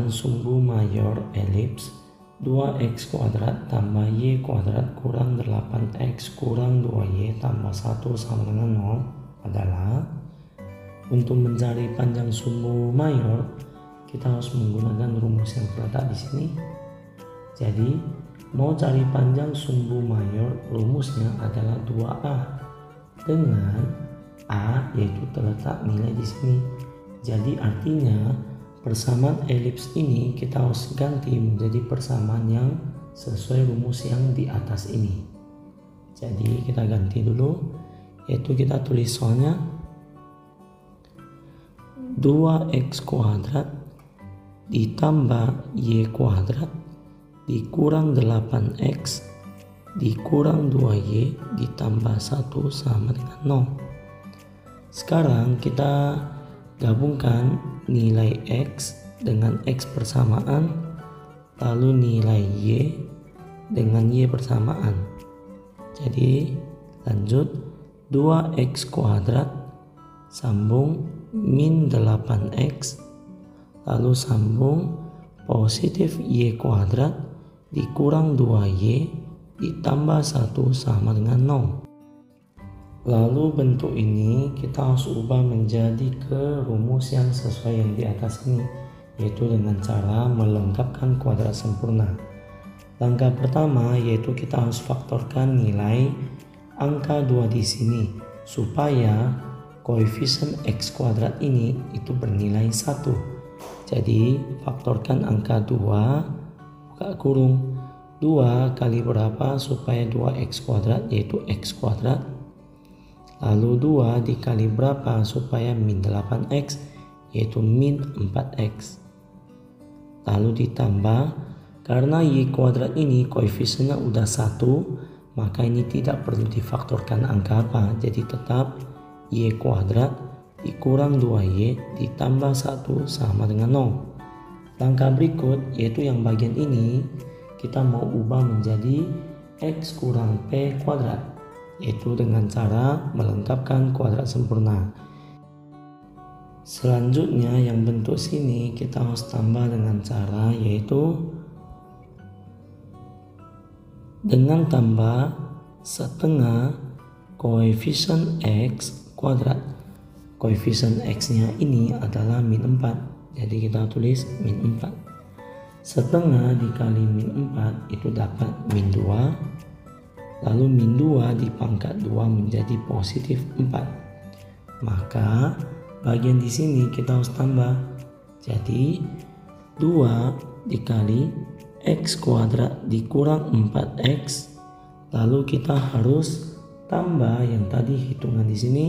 rumuskan sumbu mayor elips 2x kuadrat tambah y kuadrat kurang 8x kurang 2y tambah 1 sama dengan 0 adalah, untuk mencari panjang sumbu mayor kita harus menggunakan rumus yang terletak di sini. Jadi mau cari panjang sumbu mayor, rumusnya adalah 2a dengan a yaitu terletak nilai di sini. Jadi artinya persamaan elips ini kita harus ganti menjadi persamaan yang sesuai rumus yang di atas ini. Jadi kita ganti dulu, yaitu kita tulis soalnya 2x kuadrat ditambah y kuadrat dikurang 8x dikurang 2y ditambah 1 sama dengan 0. Sekarang kita gabungkan nilai x dengan x persamaan, lalu nilai y dengan y persamaan. Jadi lanjut 2x kuadrat sambung min 8x, lalu sambung positif y kuadrat dikurang 2y ditambah 1 sama dengan 0. Lalu bentuk ini kita harus ubah menjadi ke rumus yang sesuai yang di atas ini, yaitu dengan cara melengkapkan kuadrat sempurna. Langkah pertama yaitu kita harus faktorkan nilai angka 2 di sini supaya koefisien x kuadrat ini itu bernilai 1. Jadi faktorkan angka 2, buka kurung, 2 kali berapa supaya 2x kuadrat yaitu x kuadrat, lalu 2 dikali berapa supaya min 8x yaitu min 4x, lalu ditambah, karena y kuadrat ini koefisiennya udah 1 maka ini tidak perlu difaktorkan angka apa, jadi tetap y kuadrat dikurang 2y ditambah 1 sama dengan 0. Langkah berikut yaitu yang bagian ini kita mau ubah menjadi x kurang p kuadrat, yaitu dengan cara melengkapkan kuadrat sempurna. Selanjutnya yang bentuk sini kita harus tambah dengan cara yaitu dengan tambah setengah koefisien x kuadrat. Koefisien x nya ini adalah min 4, jadi kita tulis min 4. Setengah dikali min 4 itu dapat min 2, lalu min 2 dipangkat 2 menjadi positif 4. Maka bagian di sini kita harus tambah. Jadi 2 dikali x kuadrat dikurang 4x, lalu kita harus tambah yang tadi hitungan di sini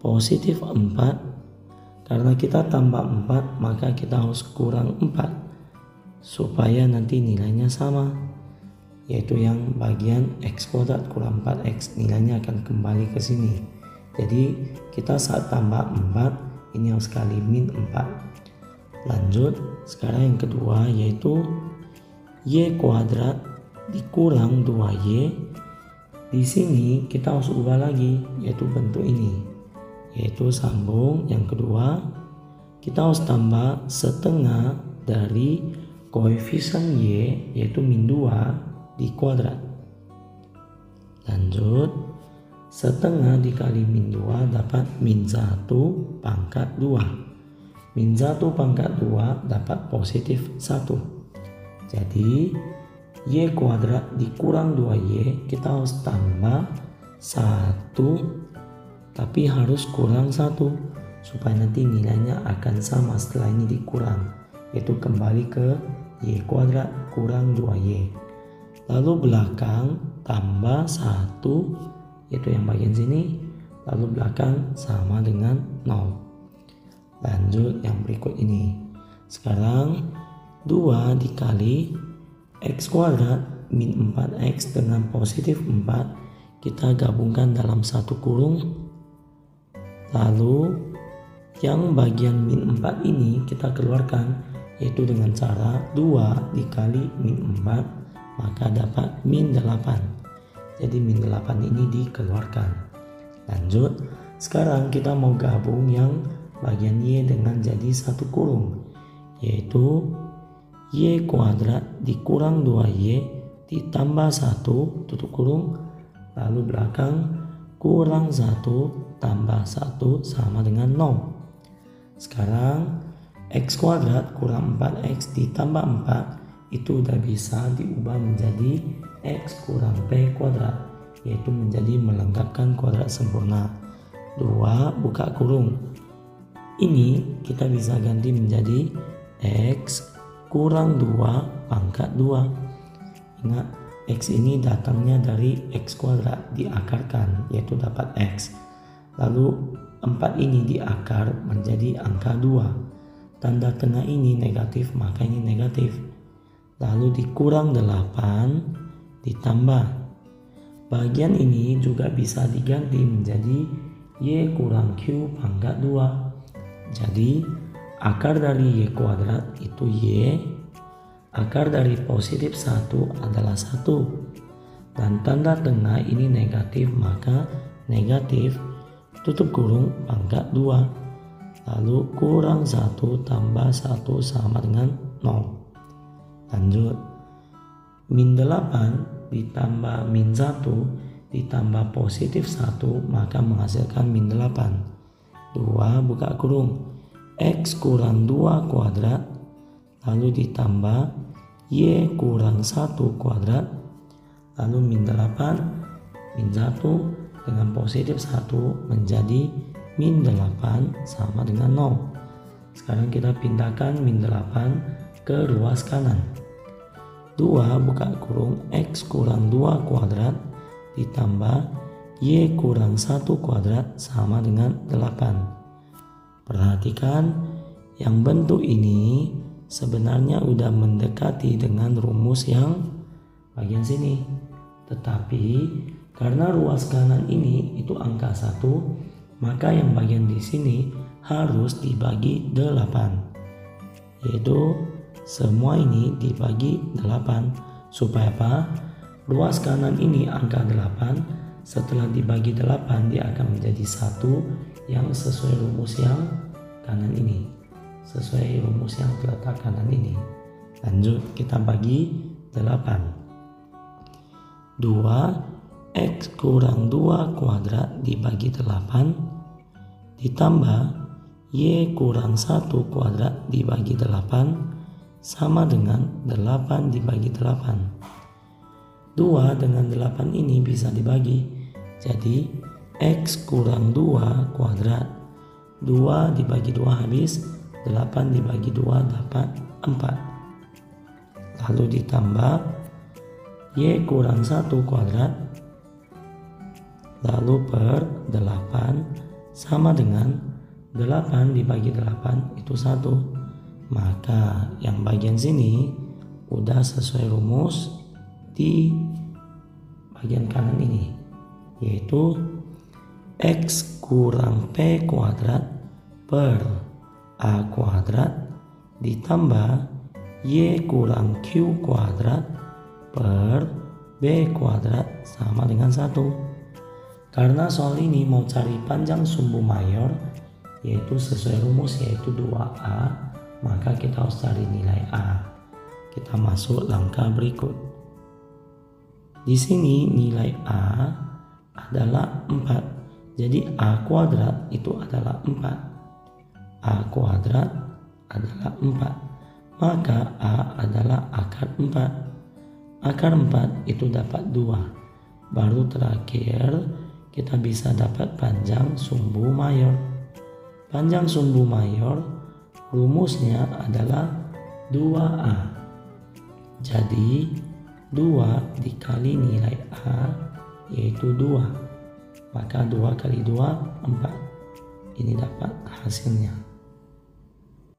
positif 4. Karena kita tambah 4 maka kita harus kurang 4 supaya nanti nilainya sama, yaitu yang bagian x kuadrat kurang 4x nilainya akan kembali ke sini. Jadi kita saat tambah 4 ini harus kali min 4. Lanjut, sekarang yang kedua yaitu y kuadrat dikurang 2y. Di sini kita harus ubah lagi yaitu bentuk ini, yaitu sambung yang kedua kita harus tambah setengah dari koefisien y yaitu min 2 di kuadrat. Lanjut, setengah dikali min 2 dapat min 1 pangkat 2. Min 1 pangkat 2 dapat positif 1. Jadi y kuadrat dikurang 2y kita harus tambah 1 tapi harus kurang 1 supaya nanti nilainya akan sama setelah ini dikurang, yaitu kembali ke y kuadrat kurang 2y. Lalu belakang tambah 1 yaitu yang bagian sini, lalu belakang sama dengan 0. Lanjut yang berikut ini. Sekarang 2 dikali x kuadrat min 4x dengan positif 4 kita gabungkan dalam satu kurung. Lalu yang bagian min 4 ini kita keluarkan, yaitu dengan cara 2 dikali min 4 maka dapat min 8. Jadi min 8 ini dikeluarkan. Lanjut, sekarang kita mau gabung yang bagian y dengan jadi satu kurung, yaitu Y kuadrat dikurang 2Y ditambah 1 tutup kurung, lalu belakang kurang 1 tambah 1 sama dengan 0. Sekarang X kuadrat kurang 4X ditambah 4 itu udah bisa diubah menjadi X kurang P kuadrat, yaitu menjadi melengkapkan kuadrat sempurna. 2 buka kurung. Ini kita bisa ganti menjadi X kurang 2 pangkat 2. Ingat, X ini datangnya dari X kuadrat diakarkan, yaitu dapat X. Lalu 4 ini diakar menjadi angka 2. Tanda tengah ini negatif, maka ini negatif. Lalu dikurang 8 ditambah. Bagian ini juga bisa diganti menjadi Y kurang Q pangkat 2. Jadi akar dari Y kuadrat itu Y, akar dari positif 1 adalah 1. Dan tanda tengah ini negatif, maka negatif tutup kurung pangkat 2. Lalu kurang 1 tambah 1 sama dengan 0. Lanjut. Min 8 ditambah min 1 ditambah positif 1 maka menghasilkan min 8. 2 buka kurung. X kurang 2 kuadrat lalu ditambah Y kurang 1 kuadrat lalu min 8 min 1 dengan positif 1 menjadi min 8 sama dengan 0. Sekarang kita pindahkan min 8 ke ruas kanan. 2 buka kurung X kurang 2 kuadrat ditambah Y kurang 1 kuadrat sama dengan 8. Perhatikan yang bentuk ini sebenarnya udah mendekati dengan rumus yang bagian sini. Tetapi karena ruas kanan ini itu angka 1, maka yang bagian di sini harus dibagi 8. Yaitu semua ini dibagi 8. Supaya apa? Ruas kanan ini angka 8. Setelah dibagi 8 dia akan menjadi 1 yang sesuai rumus yang kanan ini, sesuai rumus yang terletak kanan ini. Lanjut kita bagi 8. 2 X kurang 2 kuadrat dibagi 8 ditambah Y kurang 1 kuadrat dibagi 8 sama dengan 8 dibagi 8. 2 dengan 8 ini bisa dibagi, jadi X kurang 2 kuadrat, 2 dibagi 2 habis, 8 dibagi 2 dapat 4. Lalu ditambah Y kurang 1 kuadrat, lalu per 8 sama dengan 8 dibagi 8 itu 1. Maka yang bagian sini udah sesuai rumus di bagian kanan ini, yaitu X kurang P kuadrat per A kuadrat ditambah Y kurang Q kuadrat per B kuadrat sama dengan 1. Karena soal ini mau cari panjang sumbu mayor, yaitu sesuai rumus yaitu 2A, maka kita harus cari nilai A. Kita masuk langkah berikut. Di sini nilai A adalah 4. Jadi A kuadrat itu adalah 4. A kuadrat adalah 4. Maka A adalah akar 4. Akar 4 itu dapat 2. Baru terakhir kita bisa dapat panjang sumbu mayor. Panjang sumbu mayor rumusnya adalah 2A. Jadi 2 dikali nilai A yaitu 2. Maka 2 kali 2 4. Ini dapat hasilnya.